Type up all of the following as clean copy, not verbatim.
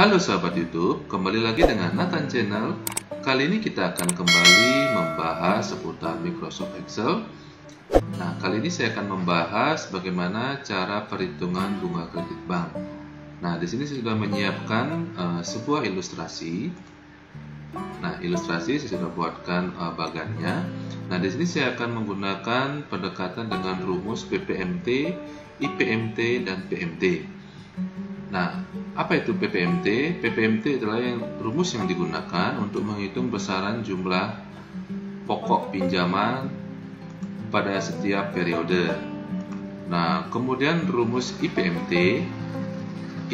Halo sahabat YouTube, kembali lagi dengan Nathan Channel. Kali ini kita akan kembali membahas seputar Microsoft Excel. Nah, kali ini saya akan membahas bagaimana cara perhitungan bunga kredit bank. Nah, di sini saya sudah menyiapkan sebuah ilustrasi. Nah, ilustrasi saya sudah buatkan bagannya. Nah, di sini saya akan menggunakan pendekatan dengan rumus PPMT, IPMT, dan PMT. Nah, apa itu PPMT? PPMT adalah rumus yang digunakan untuk menghitung besaran jumlah pokok pinjaman pada setiap periode. Nah, kemudian rumus IPMT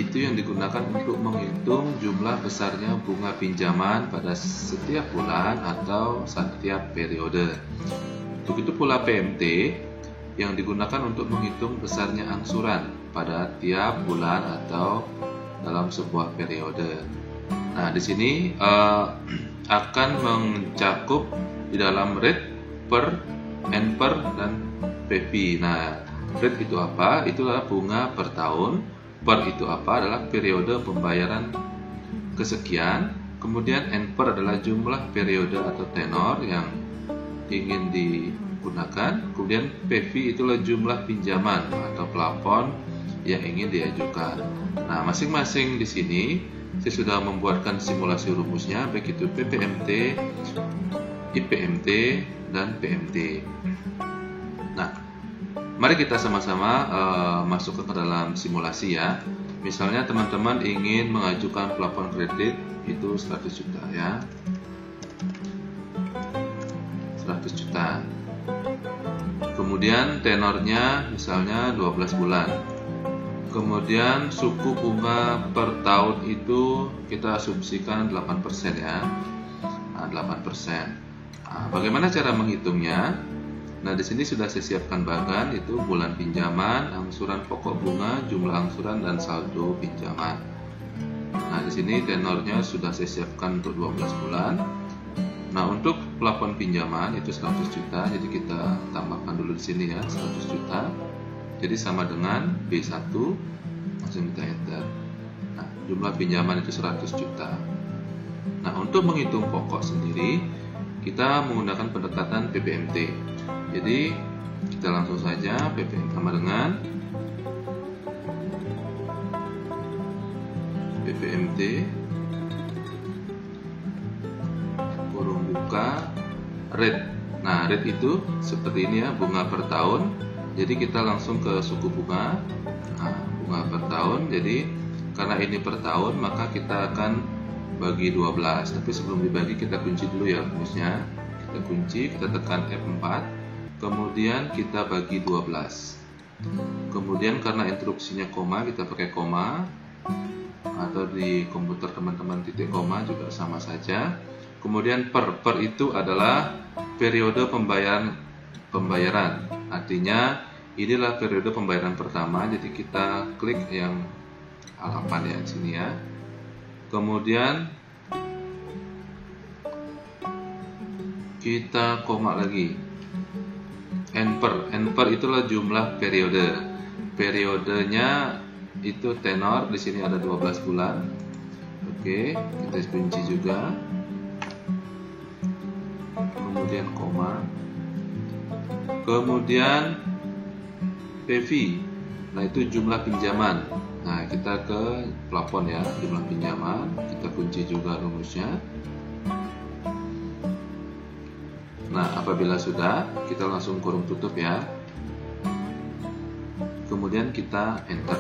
itu yang digunakan untuk menghitung jumlah besarnya bunga pinjaman pada setiap bulan atau setiap periode. Begitu pula PMT yang digunakan untuk menghitung besarnya angsuran pada tiap bulan atau dalam sebuah periode. Nah, di sini akan mencakup di dalam rate, per, NPER, dan PP. Nah, rate itu apa? Itulah bunga per tahun. Per itu apa? Adalah periode pembayaran kesekian. Kemudian NPER adalah jumlah periode atau tenor yang ingin digunakan. Kemudian PV itulah jumlah pinjaman atau plafon yang ingin diajukan. Nah, masing-masing di sini saya sudah membuatkan simulasi rumusnya, baik itu PPMT, IPMT, dan PMT. Nah, mari kita sama-sama masukkan ke dalam simulasi ya. Misalnya teman-teman ingin mengajukan plafon kredit itu 100 juta ya. 100 juta. Kemudian tenornya misalnya 12 bulan. Kemudian suku bunga per tahun itu kita asumsikan 8% ya. Nah, 8%. Nah, bagaimana cara menghitungnya? Nah, di sini sudah saya siapkan bagan, itu bulan pinjaman, angsuran pokok bunga, jumlah angsuran, dan saldo pinjaman. Nah, di sini tenornya sudah saya siapkan untuk 12 bulan. Nah, untuk plafon pinjaman itu 100 juta, jadi kita tambahkan dulu di sini ya, 100 juta. Jadi sama dengan B1, langsung kita enter. Nah, jumlah pinjaman itu 100 juta. Nah, untuk menghitung pokok sendiri, kita menggunakan pendekatan PPMT. Jadi, kita langsung saja PPMT sama dengan PPMT kurung buka rate. Nah, rate itu seperti ini ya, bunga per tahun. Jadi kita langsung ke suku bunga. Nah, bunga per tahun. Jadi karena ini per tahun, maka kita akan bagi 12. Tapi sebelum dibagi kita kunci dulu ya rumusnya. Kita kunci, kita tekan F4. Kemudian kita bagi 12. Kemudian karena instruksinya koma, kita pakai koma. Atau di komputer teman-teman titik koma juga sama saja. Kemudian per itu adalah periode pembayaran. Artinya inilah periode pembayaran pertama. Jadi kita klik yang halaman ya di sini ya. Kemudian kita koma lagi. NPER itulah jumlah periode. Periodenya itu tenor, di sini ada 12 bulan. Oke, kita kunci juga. Kemudian koma. Kemudian PV. Nah, itu jumlah pinjaman. Nah, kita ke plafon ya, jumlah pinjaman. Kita kunci juga rumusnya. Nah, apabila sudah, kita langsung kurung tutup ya. Kemudian kita enter.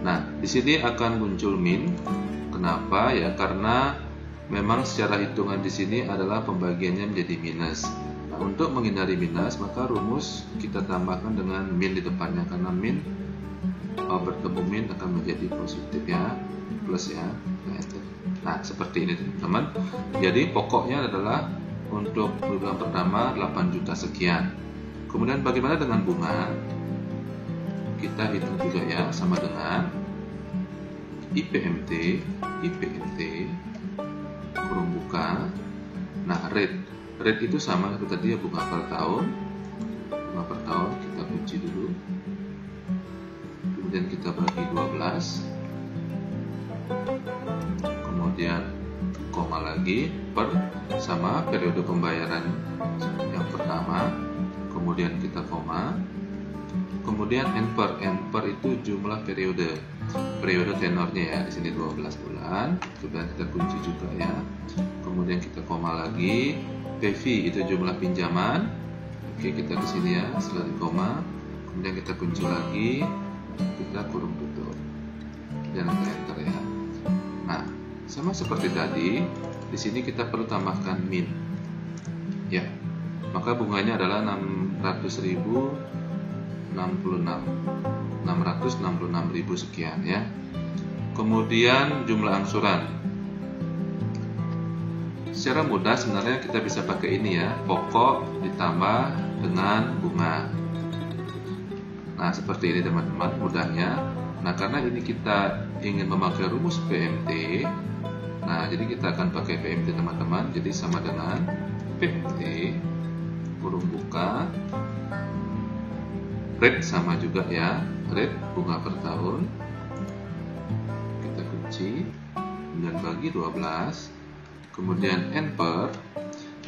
Nah, di sini akan muncul min. Kenapa ya? Karena memang secara hitungan di sini adalah pembagiannya menjadi minus. Nah, untuk menghindari minus, maka rumus kita tambahkan dengan min di depannya, karena min bertemu min akan menjadi positif ya, plus ya. Nah, seperti ini teman-teman. Jadi pokoknya adalah untuk bulan pertama 8 juta sekian. Kemudian bagaimana dengan bunga? Kita hitung juga ya, sama dengan IPMT kurung buka. Nah, rate itu sama itu tadi ya, bunga per tahun. Bunga per tahun kita kunci dulu. Kemudian kita bagi 12. kemudian koma lagi, per sama periode pembayaran yang pertama, kemudian kita koma, kemudian n per itu jumlah periode tenornya ya, di sini 12 bulan, kemudian kita kunci juga ya, kemudian kita koma lagi, PV itu jumlah pinjaman, oke kita ke sini ya, setelah di koma, kemudian kita kunci lagi, kita kurung tutup, dan kita enter ya. Nah, sama seperti tadi, di sini kita perlu tambahkan min, ya, maka bunganya adalah 666.000 sekian ya. Kemudian jumlah angsuran. Secara mudah sebenarnya kita bisa pakai ini ya, pokok ditambah dengan bunga. Nah, seperti ini teman-teman mudahnya. Nah, karena ini kita ingin memakai rumus PMT, nah jadi kita akan pakai PMT teman-teman. Jadi sama dengan PMT kurung buka, rate sama juga ya, rate bunga per tahun, kita kunci, kemudian bagi 12, kemudian n per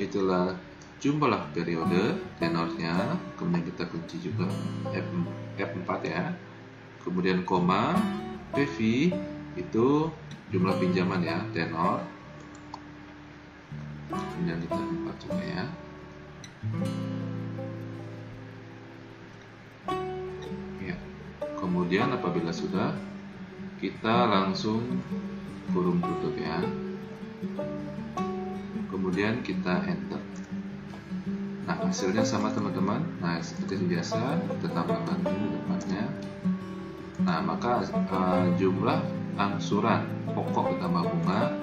itulah jumlah periode tenornya, kemudian kita kunci juga F4 ya, kemudian koma, PV itu jumlah pinjaman ya, tenor, kemudian kita 4 juga ya. Ya, kemudian apabila sudah, kita langsung kurung tutup ya, kemudian kita enter. Nah, hasilnya sama teman-teman. Nah, seperti biasa kita tambahkan dulu depannya. Nah, maka jumlah angsuran pokok ditambah bunga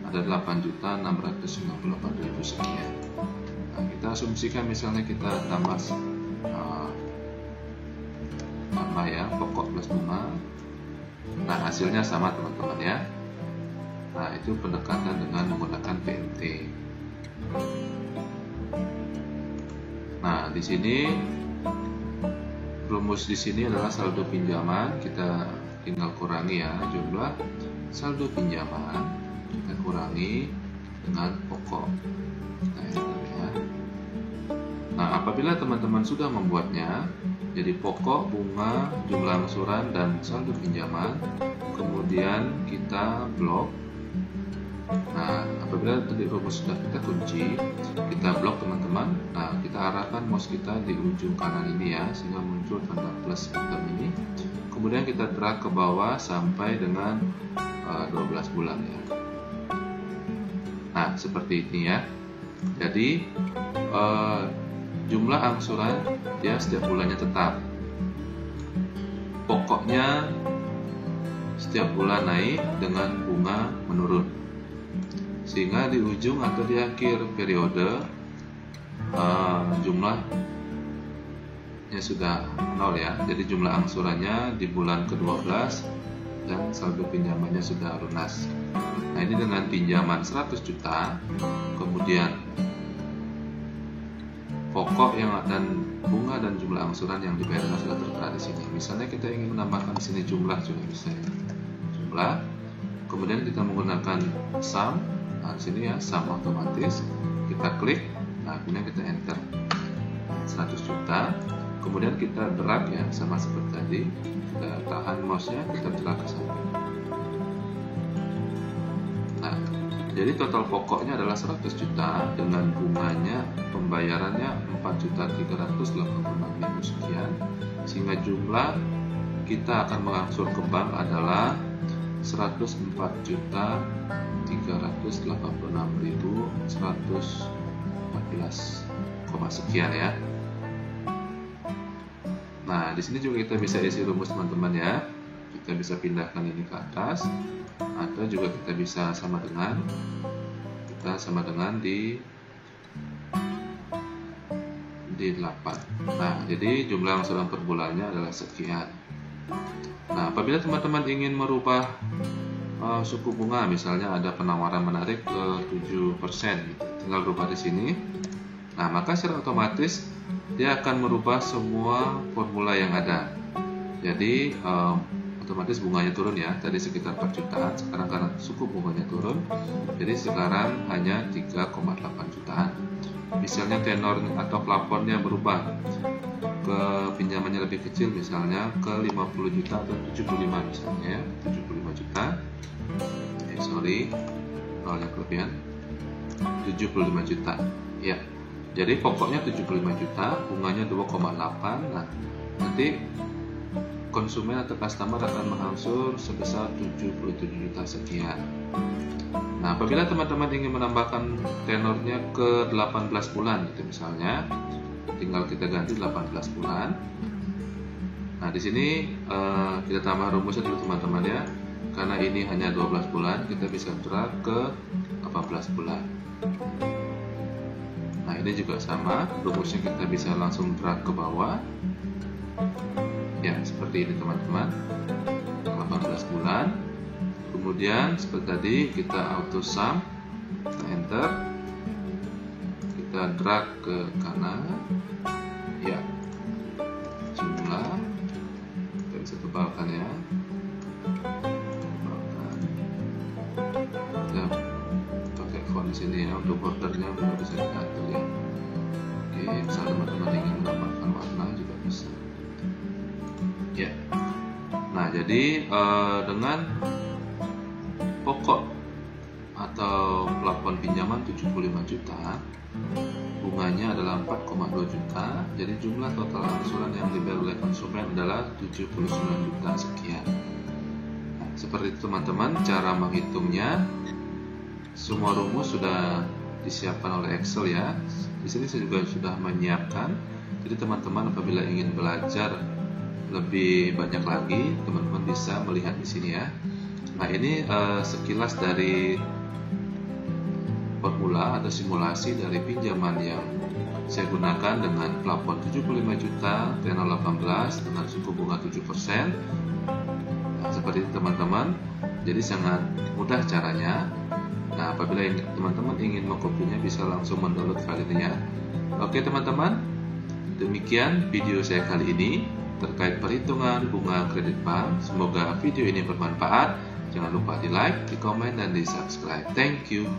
ada 8.698.000 sekian. Nah, kita asumsikan misalnya kita tambah ya, pokok plus bunga. Nah, hasilnya sama teman-teman ya. Nah, itu pendekatan dengan menggunakan PMT. Nah, di sini rumus di sini adalah saldo pinjaman, kita tinggal kurangi ya, jumlah saldo pinjaman kita kurangi dengan pokok. Kita enter ya. Nah, apabila teman-teman sudah membuatnya, jadi pokok, bunga, jumlah angsuran, dan saldo pinjaman, kemudian kita blok. Nah, apabila tadi rumus sudah kita kunci, kita blok teman-teman. Nah, kita arahkan mouse kita di ujung kanan ini ya, sehingga muncul tanda plus button ini. Kemudian kita drag ke bawah sampai dengan 12 bulan ya. Nah, seperti ini ya. Jadi jumlah angsuran dia setiap bulannya tetap. Pokoknya setiap bulan naik dengan bunga menurun. Sehingga di ujung atau di akhir periode jumlahnya sudah 0 ya. Jadi jumlah angsurannya di bulan ke-12 dan saldo pinjamannya sudah lunas. Nah, ini dengan pinjaman 100 juta, kemudian pokok yang dan bunga dan jumlah angsuran yang dibayarkan sudah tertera di sini. Misalnya kita ingin menambahkan di sini jumlah juga bisa ya. Jumlah, kemudian kita menggunakan sum. Nah, di sini ya sum otomatis, kita klik, nah kemudian kita enter 100 juta, kemudian kita drag ya, sama seperti tadi, kita tahan mouse-nya, kita drag ke samping. Nah, jadi total pokoknya adalah 100 juta dengan bunganya pembayarannya 4.386.000 sekian, sehingga jumlah kita akan mengangsur ke bank adalah 104.386.114, sekian ya. Nah, di sini juga kita bisa isi rumus teman-teman ya. Kita bisa pindahkan ini ke atas, atau juga kita bisa sama dengan di 8. Nah, jadi jumlah angsuran per bulannya adalah sekian. Nah, apabila teman-teman ingin merubah suku bunga, misalnya ada penawaran menarik ke 7%, gitu, tinggal rubah di sini. Nah, maka secara otomatis dia akan merubah semua formula yang ada. Jadi otomatis bunganya turun ya. Tadi sekitar 4 jutaan, sekarang karena suku bunganya turun, jadi sekarang hanya 3,8 jutaan. Misalnya tenor atau plafonnya berubah, ke pinjamannya lebih kecil, misalnya ke 50 juta atau 75 misalnya ya, 75 juta. Sorry, nolnya kelebihan, 75 juta ya. Jadi pokoknya 75 juta, bunganya 2,8. Nah, nanti konsumen atau customer akan mengangsur sebesar 77 juta sekian. Nah, apabila teman-teman ingin menambahkan tenornya ke 18 bulan gitu misalnya, tinggal kita ganti 18 bulan. Nah, di sini kita tambah rumusnya dulu teman-teman ya. Karena ini hanya 12 bulan, kita bisa drag ke 18 bulan. Nah, ini juga sama, rumusnya kita bisa langsung drag ke bawah. Ya, seperti ini teman-teman. 18 bulan. Kemudian seperti tadi kita auto sum, kita enter. Kita drag ke kanan. Ya. Jumlah kita bisa tebalkan ya. Di sini ya, untuk bordernya bisa diatur ya. Oke, misalnya teman-teman ingin menambahkan warna juga bisa ya. Nah, jadi dengan pokok atau plafon pinjaman 75 juta, bunganya adalah 4,2 juta, jadi jumlah total angsuran yang dibayar oleh konsumen adalah 79 juta sekian. Nah, seperti itu teman-teman cara menghitungnya. Semua rumus sudah disiapkan oleh Excel ya. Di sini saya juga sudah menyiapkan. Jadi teman-teman apabila ingin belajar lebih banyak lagi, teman-teman bisa melihat di sini ya. Nah, ini sekilas dari formula atau simulasi dari pinjaman yang saya gunakan dengan plafon 75 juta, tenor 18 dengan suku bunga 7%. Nah, seperti itu teman-teman. Jadi sangat mudah caranya. Nah, apabila teman-teman ingin mengkopinya bisa langsung mendownload file ini ya. Oke teman-teman, demikian video saya kali ini terkait perhitungan bunga kredit bank. Semoga video ini bermanfaat. Jangan lupa di like, di komen, dan di subscribe. Thank you.